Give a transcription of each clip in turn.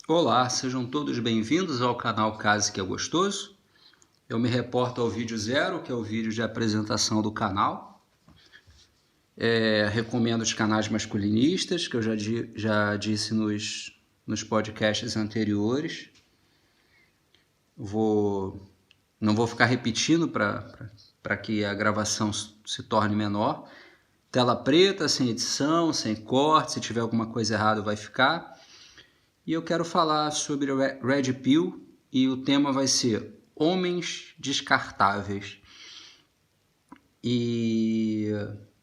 Olá, sejam todos bem-vindos ao canal Case que é Gostoso. Eu me reporto ao vídeo 0, que é o vídeo de apresentação do canal. Recomendo os canais masculinistas, que eu já disse nos podcasts anteriores. Não vou ficar repetindo para que a gravação se torne menor. Tela preta, sem edição, sem corte, se tiver alguma coisa errada vai ficar. E eu quero falar sobre o Red Pill e o tema vai ser Homens Descartáveis. E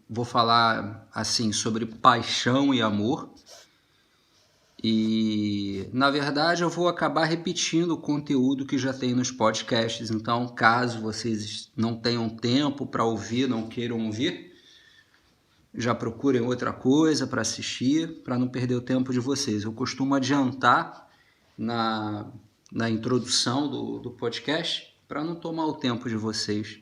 vou falar assim sobre paixão e amor. E na verdade eu vou acabar repetindo o conteúdo que já tem nos podcasts. Então, caso vocês não tenham tempo para ouvir, não queiram ouvir, já procurem outra coisa para assistir, para não perder o tempo de vocês. Eu costumo adiantar na introdução do podcast para não tomar o tempo de vocês.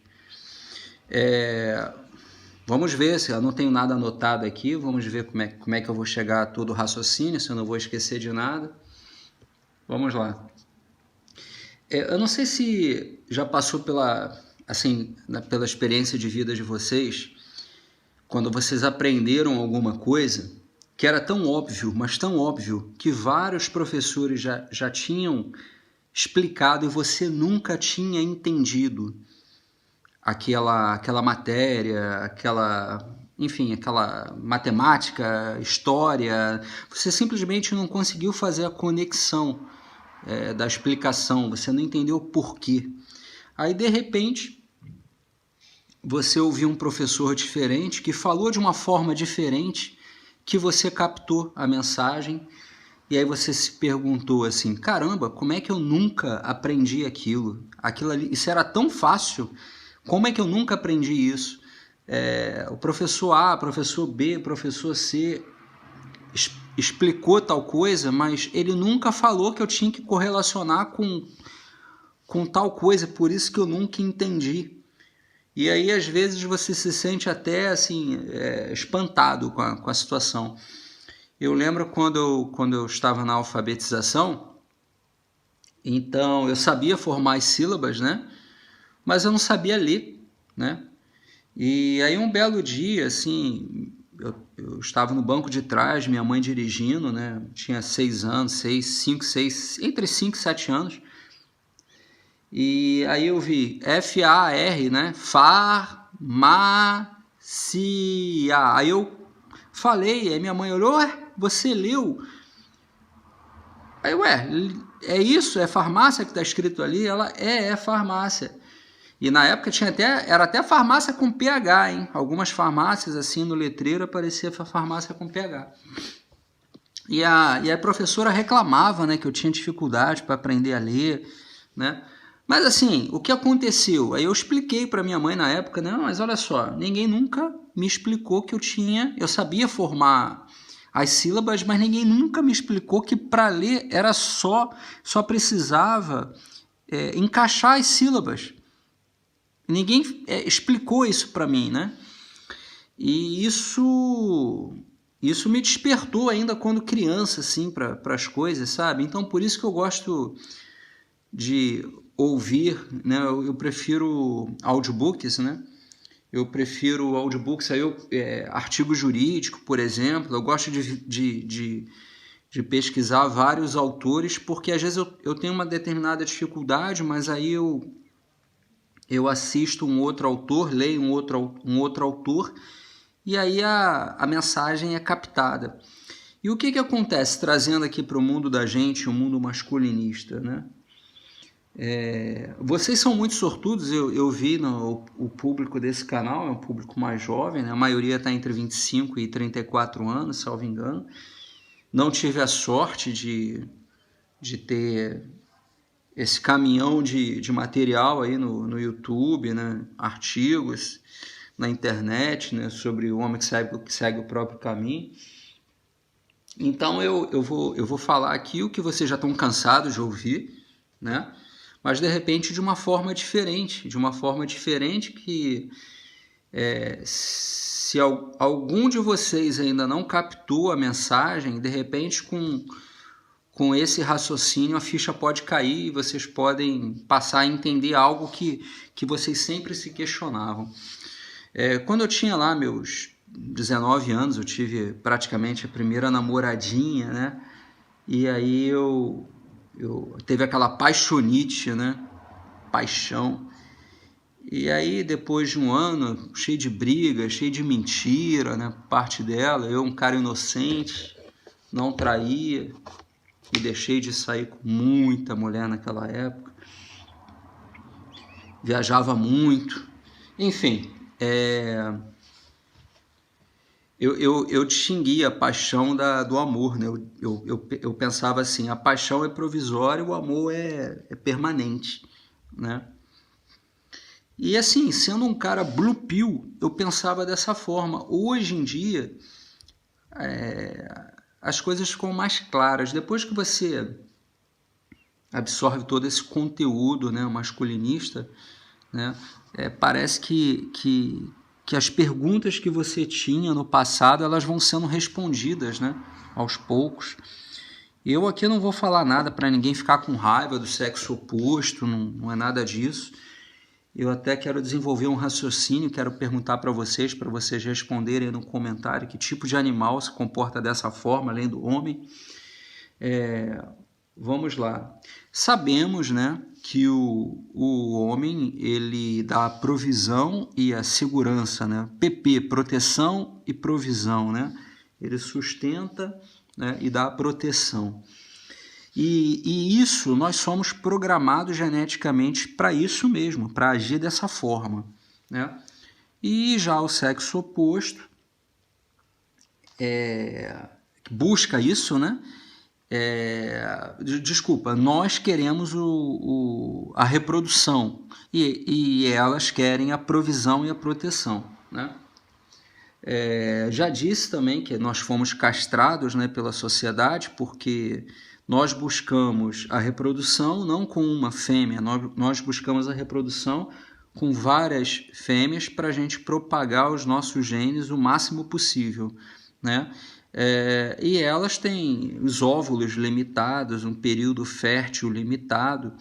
Vamos ver, se eu não tenho nada anotado aqui, vamos ver como é que eu vou chegar a todo o raciocínio, se eu não vou esquecer de nada. Vamos lá. Eu não sei se já passou pela experiência de vida de vocês, quando vocês aprenderam alguma coisa que era tão óbvio, mas tão óbvio, que vários professores já tinham explicado e você nunca tinha entendido aquela matéria, aquela matemática, história. Você simplesmente não conseguiu fazer a conexão da explicação, você não entendeu o porquê. Aí, de repente, você ouviu um professor diferente que falou de uma forma diferente, que você captou a mensagem, e aí você se perguntou assim, caramba, como é que eu nunca aprendi aquilo? Aquilo ali, isso era tão fácil, como é que eu nunca aprendi isso? O professor A, professor B, professor C explicou tal coisa, mas ele nunca falou que eu tinha que correlacionar com tal coisa, por isso que eu nunca entendi. E aí, às vezes, você se sente até assim, espantado com a situação. Eu lembro quando eu estava na alfabetização, então eu sabia formar as sílabas, né? Mas eu não sabia ler, né? E aí, um belo dia, assim, eu estava no banco de trás, minha mãe dirigindo, né? Tinha 6 anos, entre 5 e 7 anos. E aí eu vi F-A-R, né? Farmácia. Aí eu falei, aí minha mãe olhou, você leu? Aí, é isso? É farmácia que está escrito ali? Ela, é farmácia. E na época era até farmácia com PH, hein? Algumas farmácias, assim, no letreiro aparecia farmácia com PH. E a professora reclamava, né, que eu tinha dificuldade para aprender a ler, né? Mas assim, o que aconteceu? Aí eu expliquei para minha mãe na época, né? Mas olha só, ninguém nunca me explicou que eu sabia formar as sílabas, mas ninguém nunca me explicou que para ler era só precisava encaixar as sílabas. Ninguém explicou isso para mim, né? E isso me despertou ainda quando criança, assim, para as coisas, sabe? Então, por isso que eu gosto de ouvir, né? Eu prefiro audiobooks, né? Eu prefiro audiobooks, artigo jurídico, por exemplo. Eu gosto de pesquisar vários autores, porque às vezes eu tenho uma determinada dificuldade, mas aí eu assisto um outro autor, leio um outro autor, e aí a mensagem é captada. E o que acontece, trazendo aqui para o mundo da gente, o mundo masculinista, né? Vocês são muito sortudos, eu vi o público desse canal, é um público mais jovem, né? A maioria está entre 25 e 34 anos, salvo engano. Não tive a sorte de ter esse caminhão de material aí no YouTube, né? Artigos na internet, né? Sobre o homem que segue o próprio caminho. Então eu vou falar aqui o que vocês já estão cansados de ouvir, né? Mas de repente de uma forma diferente que se algum de vocês ainda não captou a mensagem, de repente com com esse raciocínio a ficha pode cair e vocês podem passar a entender algo que vocês sempre se questionavam. Quando eu tinha lá meus 19 anos, eu tive praticamente a primeira namoradinha, né? E aí eu teve aquela paixonite, né? Paixão. E aí depois de um ano, cheio de briga, cheio de mentira, né? Parte dela, eu um cara inocente, não traía e deixei de sair com muita mulher naquela época. Viajava muito, enfim, eu distinguia a paixão do amor, né? Eu pensava assim, a paixão é provisória, o amor é permanente, né? E assim, sendo um cara blue pill, eu pensava dessa forma. Hoje em dia, as coisas ficam mais claras. Depois que você absorve todo esse conteúdo, né, masculinista, né, parece que as perguntas que você tinha no passado, elas vão sendo respondidas, né, aos poucos. Eu aqui não vou falar nada para ninguém ficar com raiva do sexo oposto, não é nada disso. Eu até quero desenvolver um raciocínio, quero perguntar para vocês responderem no comentário que tipo de animal se comporta dessa forma, além do homem. Vamos lá. Sabemos, né, que o homem ele dá a provisão e a segurança, né? PP, proteção e provisão, né? Ele sustenta, né, e dá a proteção. E isso nós somos programados geneticamente para isso mesmo, para agir dessa forma, né? E já o sexo oposto busca isso, né? Nós queremos a reprodução e elas querem a provisão e a proteção, né? Já disse também que nós fomos castrados, né, pela sociedade, porque nós buscamos a reprodução não com uma fêmea, nós buscamos a reprodução com várias fêmeas para a gente propagar os nossos genes o máximo possível, né? E elas têm os óvulos limitados, um período fértil limitado,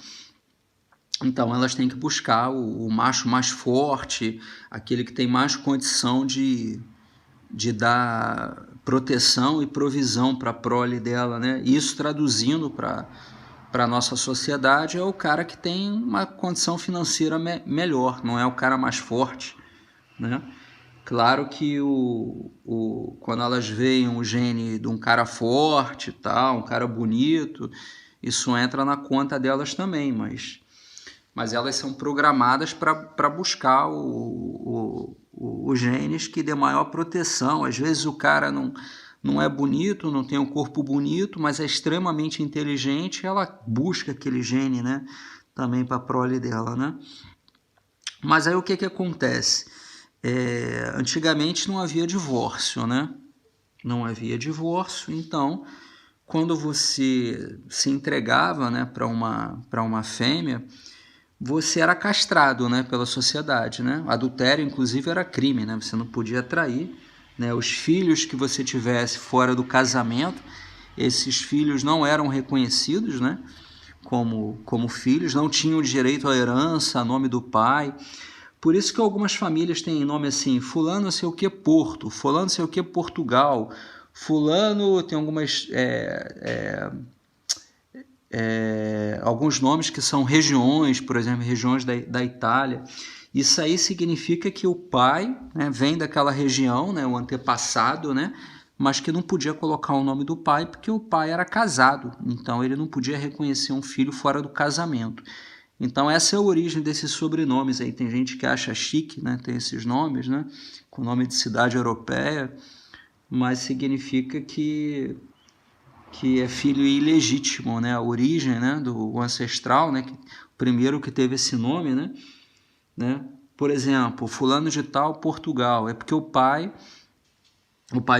então elas têm que buscar o macho mais forte, aquele que tem mais condição de dar proteção e provisão para a prole dela, né? Isso traduzindo para a nossa sociedade é o cara que tem uma condição financeira melhor, não é o cara mais forte, né? Claro que quando elas veem o gene de um cara forte, tal, um cara bonito, isso entra na conta delas também, mas elas são programadas para buscar os genes que dê maior proteção. Às vezes o cara não é bonito, não tem um corpo bonito, mas é extremamente inteligente, ela busca aquele gene, né, também para a prole dela, né? Mas aí o que acontece? Antigamente não havia divórcio, né? Não havia divórcio, então quando você se entregava, né, para uma fêmea, você era castrado, né, pela sociedade, né? Adultério, inclusive, era crime, né? Você não podia trair, né? Os filhos que você tivesse fora do casamento, esses filhos não eram reconhecidos, né, como filhos, não tinham direito à herança, a nome do pai. Por isso que algumas famílias têm nome assim, fulano sei o que Porto, fulano sei o que Portugal, fulano tem algumas... alguns nomes que são regiões, por exemplo, regiões da Itália. Isso aí significa que o pai, né, vem daquela região, né, o antepassado, né, mas que não podia colocar o nome do pai porque o pai era casado, então ele não podia reconhecer um filho fora do casamento. Então essa é a origem desses sobrenomes aí. Tem gente que acha chique, né, tem esses nomes, né, com nome de cidade europeia, mas significa que é filho ilegítimo, né? A origem, né, do ancestral, né, o primeiro que teve esse nome, né? Por exemplo, fulano de tal, Portugal, é porque o pai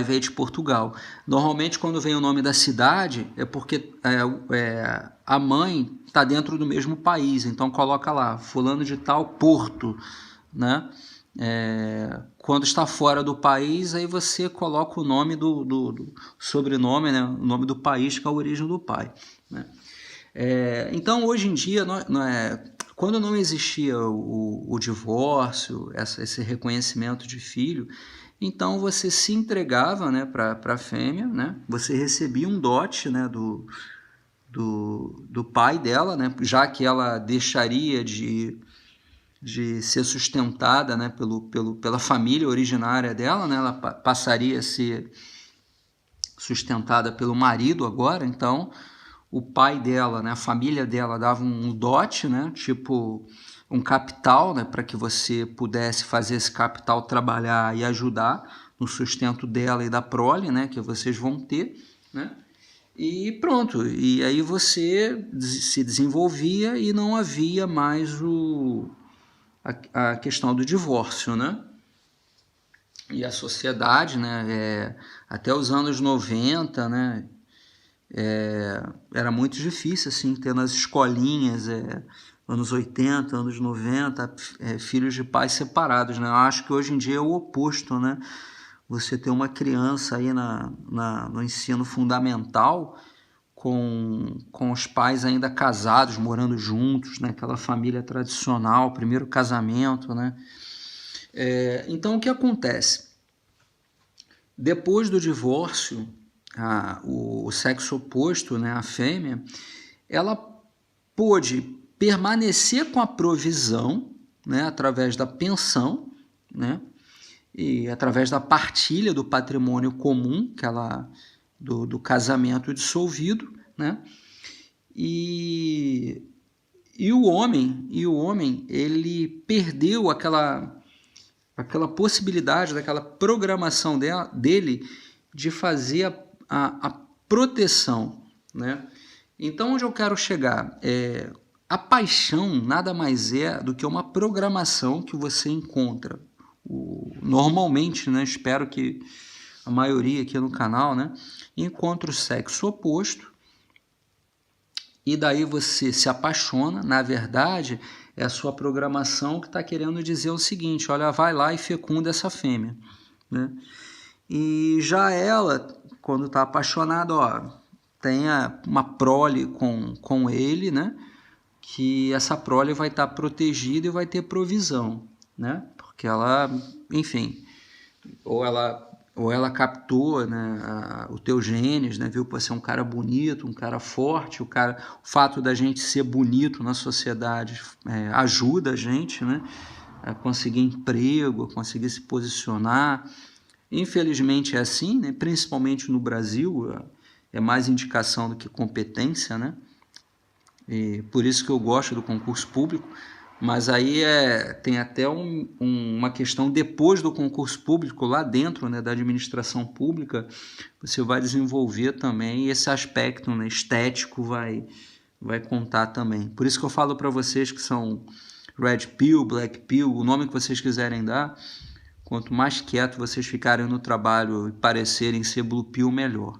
veio de Portugal. Normalmente, quando vem o nome da cidade, é porque a mãe está dentro do mesmo país, então coloca lá, fulano de tal, Porto, né? quando está fora do país, aí você coloca o nome do sobrenome, né? O nome do país que é a origem do pai, né? Então, hoje em dia, quando não existia o divórcio, esse reconhecimento de filho, então você se entregava, né, para a fêmea, né? Você recebia um dote, né, do pai dela, né? Já que ela deixaria de ser sustentada, né, pela família originária dela, né? Ela passaria a ser sustentada pelo marido agora, então o pai dela, né, a família dela dava um dote, né, tipo um capital, né, para que você pudesse fazer esse capital trabalhar e ajudar no sustento dela e da prole, né, que vocês vão ter, né, e pronto. E aí você se desenvolvia e não havia mais a questão do divórcio, né? E a sociedade, né, até os anos 90, né, era muito difícil assim ter nas escolinhas, anos 80, anos 90, filhos de pais separados, né? Eu acho que hoje em dia é o oposto, né? Você ter uma criança aí no ensino fundamental com os pais ainda casados, morando juntos, né? Aquela família tradicional, primeiro casamento, né? Então, o que acontece? Depois do divórcio, o sexo oposto, né, a fêmea, ela pôde permanecer com a provisão, né, através da pensão, né, e através da partilha do patrimônio comum, do casamento dissolvido, né, e o homem ele perdeu aquela possibilidade, daquela programação dele de fazer a proteção, né? Então, onde eu quero chegar? A paixão nada mais é do que uma programação que você encontra. Normalmente, né? Espero que a maioria aqui no canal, né? Encontra o sexo oposto e daí você se apaixona. Na verdade, é a sua programação que está querendo dizer o seguinte: olha, vai lá e fecunda essa fêmea, né? E já ela, quando está apaixonada, tenha uma prole com ele, né? Que essa prole vai estar protegida e vai ter provisão, né? Porque ela, enfim, ou ela captou, né, o teu genes, né, viu, por ser um cara bonito, um cara forte, o fato da gente ser bonito na sociedade ajuda a gente, né, a conseguir emprego, a conseguir se posicionar. Infelizmente é assim, né, principalmente no Brasil, é mais indicação do que competência, né, e por isso que eu gosto do concurso público. Mas aí tem até uma questão depois do concurso público, lá dentro, né, da administração pública, você vai desenvolver também, e esse aspecto, né, estético vai contar também. Por isso que eu falo para vocês que são Red Pill, Black Pill, o nome que vocês quiserem dar, quanto mais quieto vocês ficarem no trabalho e parecerem ser Blue Pill, melhor.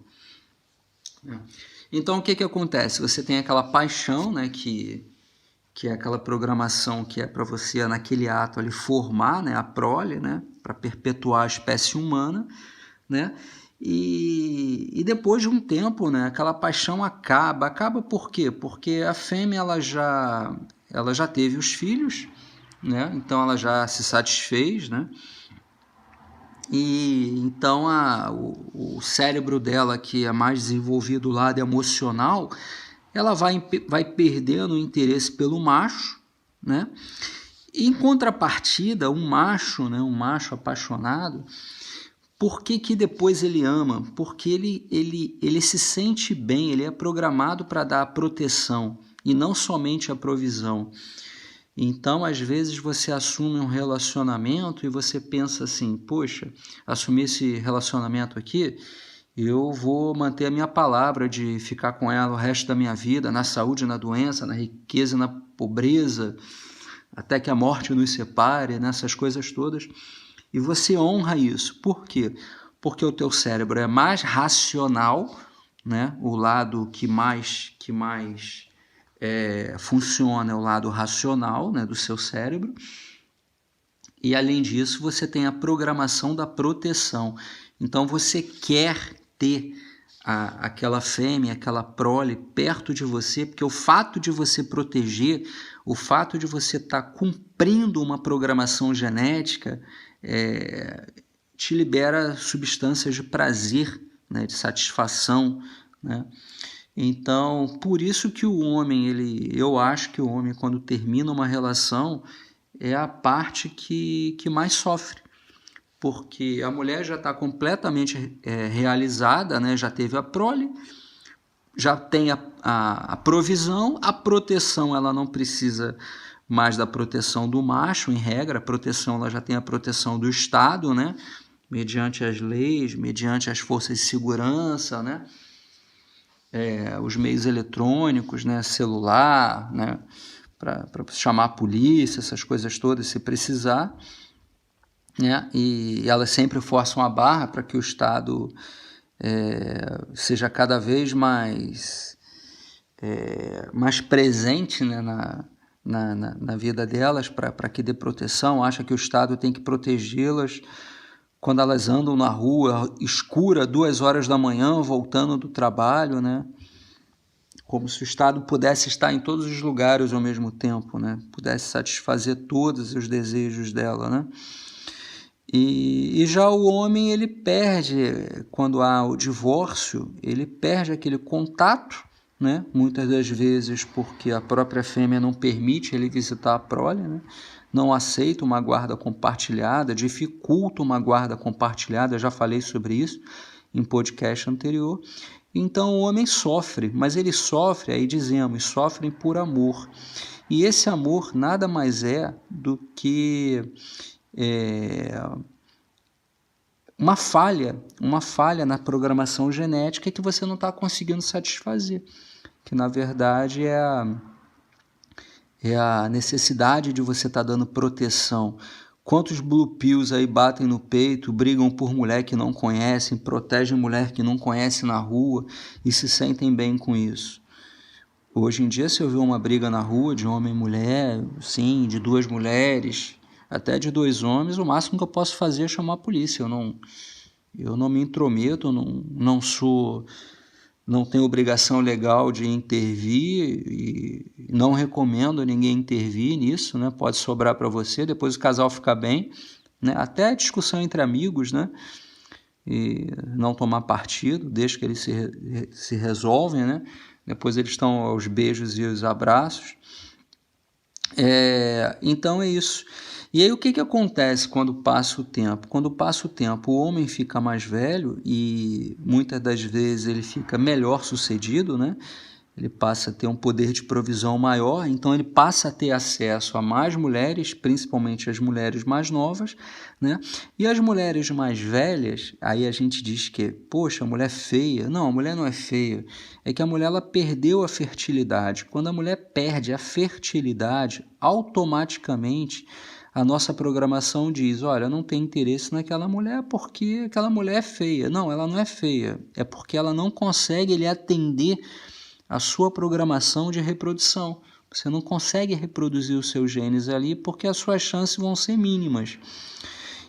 Então, o que acontece? Você tem aquela paixão, né, que é aquela programação que é para você, naquele ato ali, formar, né, a prole, né, para perpetuar a espécie humana, né, e depois de um tempo, né, aquela paixão acaba por quê? Porque a fêmea ela já teve os filhos, né, então ela já se satisfez, né, e então o cérebro dela, que é mais desenvolvido do lado emocional, ela vai perdendo o interesse pelo macho, né? Em contrapartida, um macho, né, um macho apaixonado, por que depois ele ama? Porque ele se sente bem, ele é programado para dar a proteção e não somente a provisão. Então, às vezes, você assume um relacionamento e você pensa assim, poxa, assumir esse relacionamento aqui, eu vou manter a minha palavra de ficar com ela o resto da minha vida, na saúde e na doença, na riqueza e na pobreza, até que a morte nos separe, nessas coisas todas. E você honra isso. Por quê? Porque o teu cérebro é mais racional, né? O lado que mais funciona é o lado racional, né, do seu cérebro. E além disso, você tem a programação da proteção. Então você quer ter aquela fêmea, aquela prole perto de você, porque o fato de você proteger, o fato de você estar cumprindo uma programação genética, te libera substâncias de prazer, né, de satisfação, né? Então, por isso que o homem, eu acho que o homem, quando termina uma relação, é a parte que mais sofre, porque a mulher já está completamente realizada, né? Já teve a prole, já tem a provisão, a proteção, ela não precisa mais da proteção do macho, em regra, a proteção, ela já tem a proteção do Estado, né? Mediante as leis, mediante as forças de segurança, né? Os meios eletrônicos, né? Celular, né? Para chamar a polícia, essas coisas todas, se precisar, né? E elas sempre forçam a barra para que o Estado seja cada vez mais presente, né? na vida delas, para que dê proteção. Acha que o Estado tem que protegê-las quando elas andam na rua escura, 2 horas da manhã, voltando do trabalho, né? Como se o Estado pudesse estar em todos os lugares ao mesmo tempo, né? Pudesse satisfazer todos os desejos dela, né? E já o homem, ele perde, quando há o divórcio, ele perde aquele contato, né? Muitas das vezes porque a própria fêmea não permite ele visitar a prole, né? Não aceita uma guarda compartilhada, dificulta uma guarda compartilhada, eu já falei sobre isso em podcast anterior. Então o homem sofre, mas ele sofre, aí dizemos, sofrem por amor. E esse amor nada mais é do que uma falha na programação genética que você não está conseguindo satisfazer, que na verdade é a necessidade de você estar dando proteção. Quantos blue pills aí batem no peito, brigam por mulher que não conhecem, protegem mulher que não conhece na rua e se sentem bem com isso? Hoje em dia, se eu ver uma briga na rua de homem e mulher, sim, de 2 mulheres, até de 2 homens, o máximo que eu posso fazer é chamar a polícia. Eu não me intrometo, não tenho obrigação legal de intervir e não recomendo ninguém intervir nisso, né? Pode sobrar para você, depois o casal fica bem, né? Até discussão entre amigos, né? E não tomar partido, deixa que eles se resolvem, né? Depois eles estão aos beijos e os abraços. Então é isso. E aí o que acontece quando passa o tempo? Quando passa o tempo, o homem fica mais velho e muitas das vezes ele fica melhor sucedido, né? Ele passa a ter um poder de provisão maior, então ele passa a ter acesso a mais mulheres, principalmente as mulheres mais novas, né? E as mulheres mais velhas, aí a gente diz que, poxa, a mulher é feia. Não, a mulher não é feia. É que a mulher ela perdeu a fertilidade. Quando a mulher perde a fertilidade, automaticamente a nossa programação diz, olha, eu não tenho interesse naquela mulher porque aquela mulher é feia. Não, ela não é feia. É porque ela não consegue lhe atender a sua programação de reprodução. Você não consegue reproduzir os seus genes ali porque as suas chances vão ser mínimas.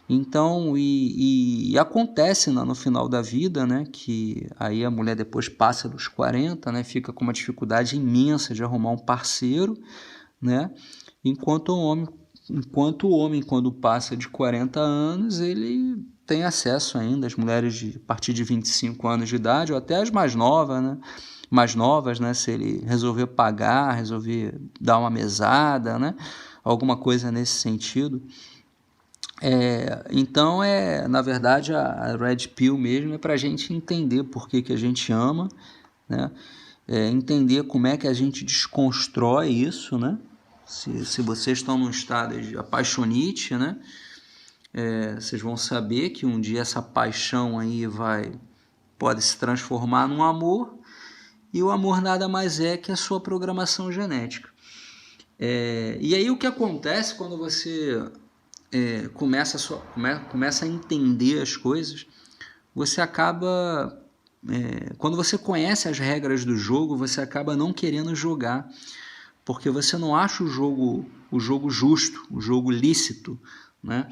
Então, e acontece no final da vida, né, que aí a mulher depois passa dos 40, né, fica com uma dificuldade imensa de arrumar um parceiro, né, enquanto o homem, quando passa de 40 anos, ele tem acesso ainda às mulheres a partir de 25 anos de idade, ou até as mais novas, né? Se ele resolver pagar, resolver dar uma mesada, né? Alguma coisa nesse sentido. Então, na verdade, a Red Pill mesmo é para a gente entender por que a gente ama, né? Entender como é que a gente desconstrói isso, né? Se vocês estão num estado de apaixonite, né? Vocês vão saber que um dia essa paixão aí pode se transformar num amor, e o amor nada mais é que a sua programação genética. E aí o que acontece quando você começa a entender as coisas, você acaba... quando você conhece as regras do jogo, você acaba não querendo jogar, porque você não acha o jogo justo, o jogo lícito, né?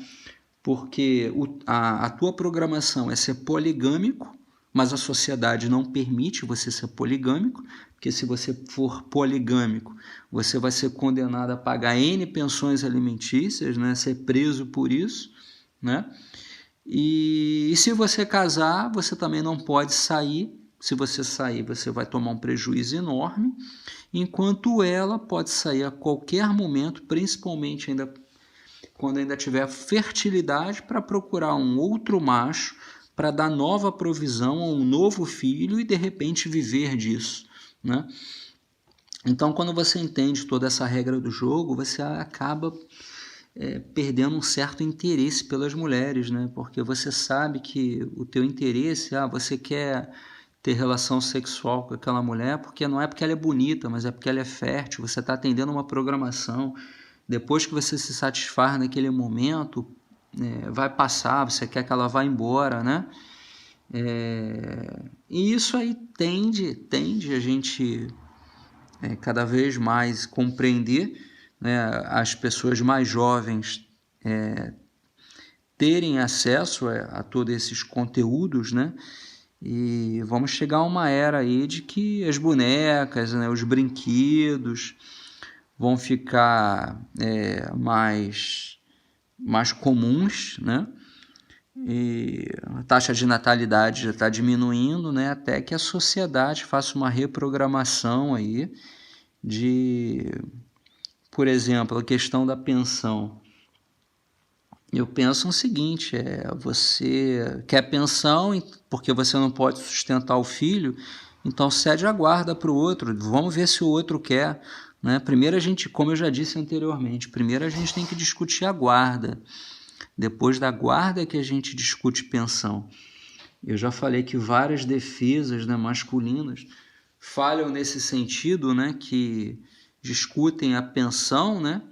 Porque a tua programação é ser poligâmico, mas a sociedade não permite você ser poligâmico, porque se você for poligâmico, você vai ser condenado a pagar N pensões alimentícias, né? Ser preso por isso, né? E se você casar, você também não pode sair. Se você sair, você vai tomar um prejuízo enorme, enquanto ela pode sair a qualquer momento, principalmente ainda quando ainda tiver fertilidade, para procurar um outro macho para dar nova provisão a um novo filho e de repente viver disso, né? Então, quando você entende toda essa regra do jogo, você acaba perdendo um certo interesse pelas mulheres, né? Porque você sabe que o teu interesse, você quer ter relação sexual com aquela mulher, porque não é porque ela é bonita, mas é porque ela é fértil, você está atendendo uma programação. Depois que você se satisfaz naquele momento, vai passar, você quer que ela vá embora, né? E isso aí tende a gente cada vez mais compreender, né, as pessoas mais jovens terem acesso a todos esses conteúdos, né? E vamos chegar a uma era aí de que as bonecas, né, os brinquedos vão ficar mais comuns, né? E a taxa de natalidade já está diminuindo, né? Até que a sociedade faça uma reprogramação aí de, por exemplo, a questão da pensão. Eu penso o seguinte, você quer pensão porque você não pode sustentar o filho, então cede a guarda para o outro, vamos ver se o outro quer, né? Primeiro a gente, como eu já disse anteriormente, primeiro a gente tem que discutir a guarda, depois da guarda que a gente discute pensão. Eu já falei que várias defesas, né, masculinas falham nesse sentido, né, que discutem a pensão, né?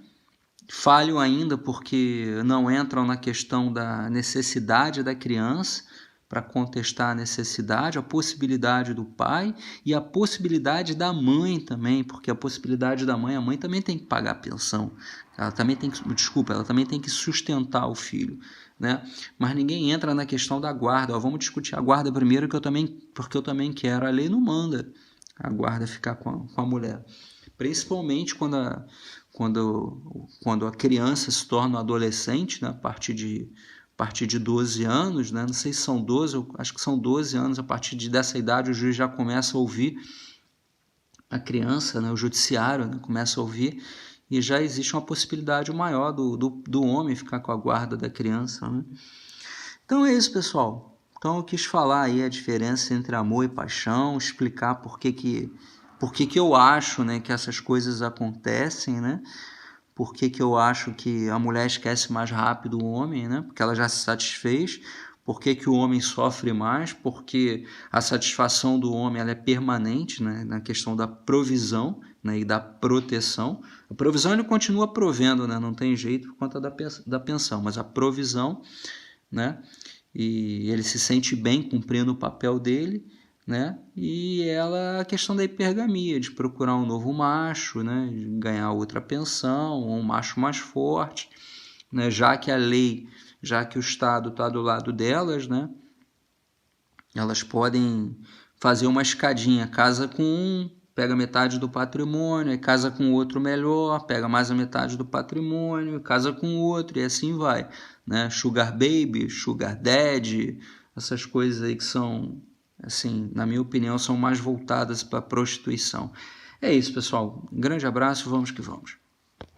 Falham ainda porque não entram na questão da necessidade da criança para contestar a necessidade, a possibilidade do pai e a possibilidade da mãe também, porque a possibilidade da mãe, a mãe também tem que pagar a pensão, ela também tem que, ela também tem que sustentar o filho, né? Mas ninguém entra na questão da guarda. Vamos discutir a guarda primeiro, porque eu também quero. A lei não manda a guarda ficar com a mulher, principalmente quando a criança se torna adolescente, né, a partir de 12 anos, né, não sei se são 12, eu acho que são 12 anos, a partir dessa idade o juiz já começa a ouvir a criança, né, o judiciário, né, começa a ouvir, e já existe uma possibilidade maior do homem ficar com a guarda da criança, né? Então é isso, pessoal. Então eu quis falar aí a diferença entre amor e paixão, explicar por que eu acho, né, que essas coisas acontecem, né? Por que eu acho que a mulher esquece mais rápido o homem, né? Porque ela já se satisfez. Por que o homem sofre mais? Porque a satisfação do homem ela é permanente, né? Na questão da provisão, né? E da proteção. A provisão ele continua provendo, né? Não tem jeito por conta da pensão, mas a provisão, né? E ele se sente bem cumprindo o papel dele, né? E ela, a questão da hipergamia, de procurar um novo macho, né? De ganhar outra pensão, um macho mais forte, né? Já que a lei, já que o Estado está do lado delas, né? Elas podem fazer uma escadinha, casa com um, pega metade do patrimônio, casa com outro melhor, pega mais a metade do patrimônio, casa com outro, e assim vai, né? Sugar baby, sugar daddy, essas coisas aí que são, assim, na minha opinião, são mais voltadas para a prostituição. É isso, pessoal. Um grande abraço, vamos que vamos.